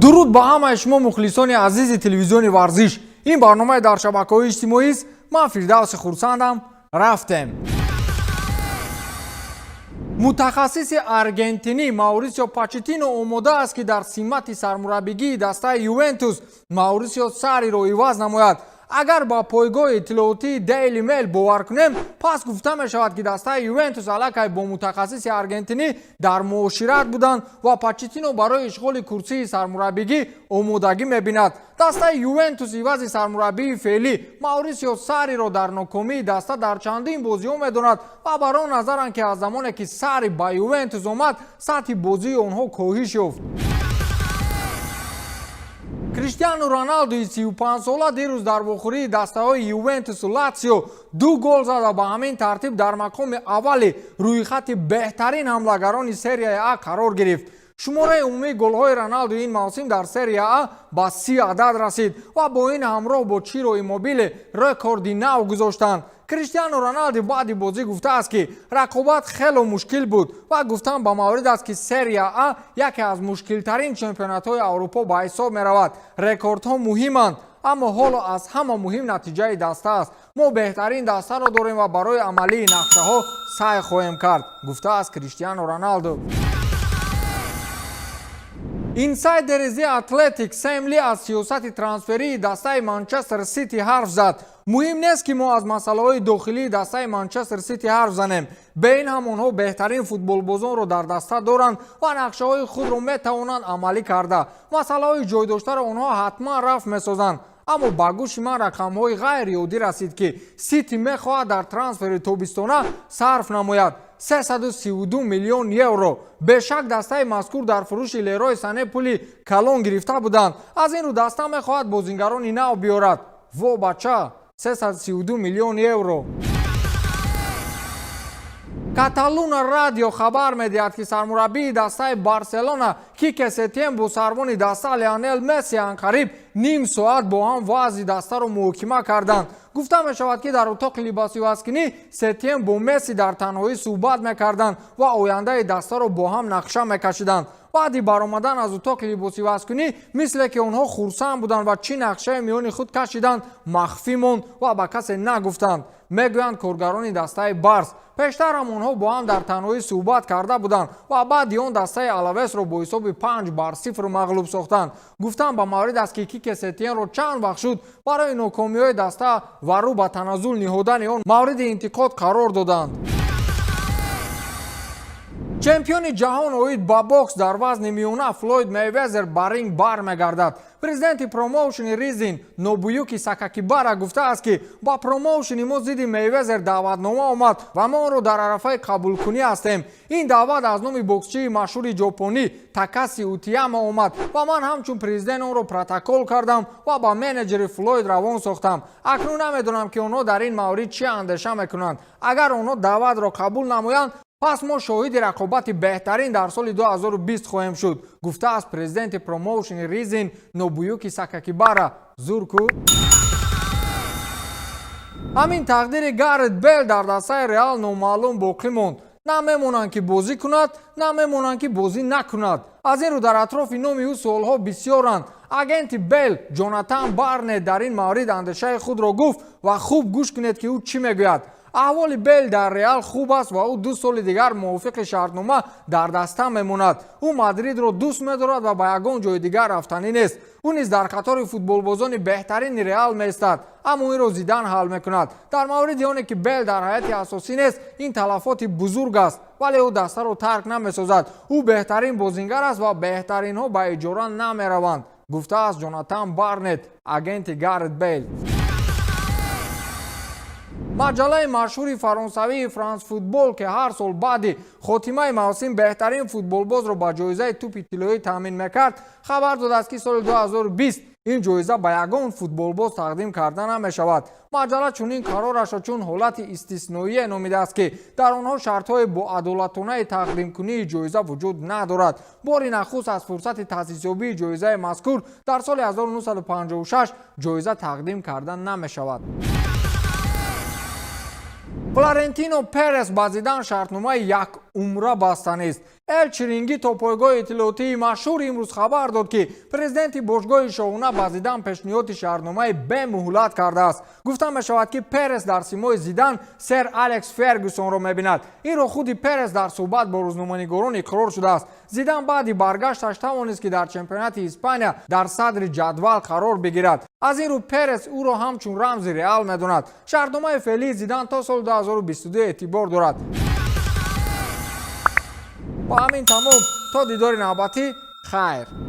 درود با همه شما مخلصان عزیز تلویزیون ورزش. این برنامه در شبکه‌های اجتماعی است. من فردوس خورسندم. رفتیم. متخصص آرژانتینی ماوریسیو پاچتینو آماده است که در سمت سرمربیگی دسته یوونتوس ماوریسیو ساری را عوض نماید. اگر با پایگاه اطلاعاتی دیلی میل باور کنیم، پس گفته می شود که دسته یوونتوس علاقه با متخصص آرژانتینی در معاشرت بودند و پاچتینو برای اشغال کرسی سرمربیگی آمادگی می بیند. دسته یوونتوس عوض سرمربی فعلی ماوریسیو ساری را در ناکامی دسته در چندین بازی‌ها می‌داند و بر آن نظرند که از زمانی که ساری با یوونتوس آمد سطح بازی آنها کاهش یافت. کریستیانو رونالدو 35 ساله دیروز در واخوری دسته های یوونتوس و لاتسیو 2 گل زد و به همین ترتیب در مقام اول روی خط بهترین حملهگران سری آ قرار گرفت. شماره عمومی گل های رونالدو این موسم در سری آ با 30 عدد رسید و با این همراه با چیرو ایموبیل رکوردی نو گذاشتند. کریستیانو رونالدو بعد بازی گفته است که رقابت خیلی مشکل بود و گفتن با مورد است که سری آ یکی از مشکل ترین چمپیونات های اروپا به حساب می رود. رکوردها مهمند، اما حالا از همه مهم نتیجه دسته است. ما بهترین دسته را داریم و برای عملی نقشه ها سعی خواهیم کرد، گفته است کریستیانو رونالدو. اینسایدر زی اتلتیک سیملی از سیاست ترانسفری دسته منچستر سیتی حرف زد. مهم نیست که ما از مسئله های داخلی دسته منچستر سیتی حرف زنیم. به این هم آنها بهترین فوتبال بازان را در دسته دارند و نقشه های خود را میتوانند عملی کرده. مسئله های جای داشته را آنها حتما رفع میسازند. اما با گوش من رقم های غیر یادی رسید که سیتی میخواهد در ترانسفر تابستانه صرف نماید 332 میلیون یورو. به شک دسته مذکور در فروش لیروی سانه پولی کلان گرفته بودند. از این رو دسته میخواهد بازیگران نو بیارد. و بچه 332 میلیون یورو. کاتالونا رادیو خبر میدهد که سرمربی دسته بارسلونا کیک ستیم با سربان دسته لیونل مسی عنقریب نیم ساعت با هم وضع دسته را محاکمه کردند. گفته می شود که در اتاق لباسی واسکنی ستیم با مسی در تنهایی صحبت میکردند و آینده دسته را با هم نقشه میکشیدند. بعد برآمدن از اتاق لباسی واسکنی مثل که آنها خرسند بودند و چی نقشه میان خود کشیدند مخفی ماند و به کسی نگفتند. میگویند کارگران دسته بارس پیشتر هم آنها با هم در تنهایی صحبت کرده بودند و بعد آن دسته الاوس را با حساب 5-0 مغلوب ساختند. گفتند با مورد است که کیک ستین را چند وقت شد برای ناکامی های دسته و رو به تنزل نهادن آن مورد انتقاد قرار دادند. چمپیون جهان اوید با باکس در وزن میانه فلوید میوزر با رینگ برمیگردد. پرزیدنت پروموشن ریزین نوبویوکی ساکاکیبارا گفته است که با پروموشن ما ضد میوزر دعوتنامه آمد و ما آن را در عرفه قبول کنی هستیم. این دعوت از نام بوکسچی مشهور ژاپنی تاکاسی اوتیاما آمد و من همچون پرزیدنت آن را پروتکل کردم و با منیجر فلوید روان ساختم. اکنون نمیدونم که آنها در این مورد چه اندیشه میکنند. اگر آنها دعوت را قبول نمایند پس ما شاهد رقابت بهترین در سال 2020 خواهیم شد، گفته است پرزیدنت پروموشن ریزین نوبویوکی ساکاکیبارا. زورکو همین تقدیر گارت بیل در دسته ریال نامعلوم باقی ماند. نمیمونند که بازی کند، نمیمونند که بازی نکند. از این رو در اطراف نام او سوالها بسیارند. اگنت بیل جوناتان بارنت در این مورد اندیشه خود را گفت و خوب گوش کنید که او چی میگوید. احوال بیل در ریال خوب است و او 2 سال دیگر موافق شرطنامه در دسته میماند. او مادرید را دوست می‌دارد و به یگان جای دیگر رفتنی نیست. او نیز در قطار فوتبال بازان بهترین ریال می‌ایستد، اما این را زیدان حل می‌کند. در مورد آنکه که بیل در هیئت اساسی نیست این تلفات بزرگ است، ولی او دسته را ترک نمی‌سازد. او بهترین بازیگر است و بهترین ها به اجاره نمی‌روند، گفته است جوناتان بارنت اگنت گارت بیل. مجله مشهور فرانسوی فرانس فوتبال که هر سال بعد خاتمه موسم بهترین فوتبال باز را با جایزه توپ طلایی تامین میکرد خبر داده است که سال 2020 این جایزه به یگان فوتبال باز تقدیم کرده نمی شود. مجله چنین قرارش را چون حالت استثنایی نامیده است که در آنها شرط‌های با عدالتانه تقدیم کنی جایزه وجود ندارد. باری نخست از فرصت تأسیس‌یابی جایزه مذکور در سال 1956 جایزه تقدیم کرده نمی شود. Флорентино Перес ба Зидан шартномаи як умра бастанист. эл чиринги топойгоҳи иттилоотии машҳур имрӯз хабар дод ки президенти бошгоҳи шоҳона ба Зидан пешниҳоди шартномаи бемуҳлат кардааст. гуфта мешавад ки Перес дар симои Зидан сер Алекс Фергюсонро мебинад. инро худи Перес дар суҳбат бо рӯзноманигорон иқрор шудааст. Зидан баъди баргашташ тавонист ки дар чемпионати Испания дар садри ҷадвал қарор бигирад. аз ин рӯ Перес ӯро ҳамчун рамзи Реал медонад. шартномаи феълии Зидан то соли 2022 эътибор дорад. با همین تمام تا دیدار نوبتی خیر.